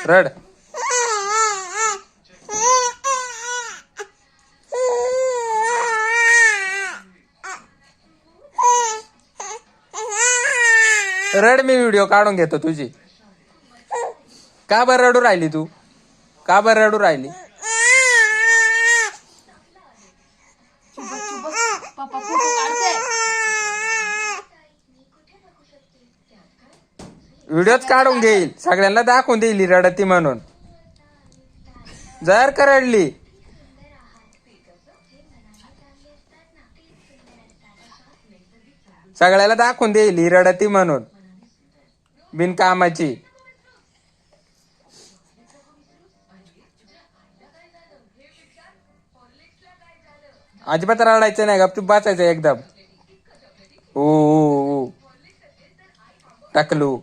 रड. रड, मी व्हिडिओ काढून घेतो तुझी. का बरं रडू राहिली तू? का बरं रडू राहिली? पप्पा फोटो काढते. व्हिडिओच काढून घेईल, सगळ्यांना दाखवून देईल रडती म्हणून. जर का रडली सगळ्याला दाखवून देईल ही रडती म्हणून, बिनकामाची. अजिबात रडायचं नाही, गपचूप बसायचं एकदम. ओ टाकलू.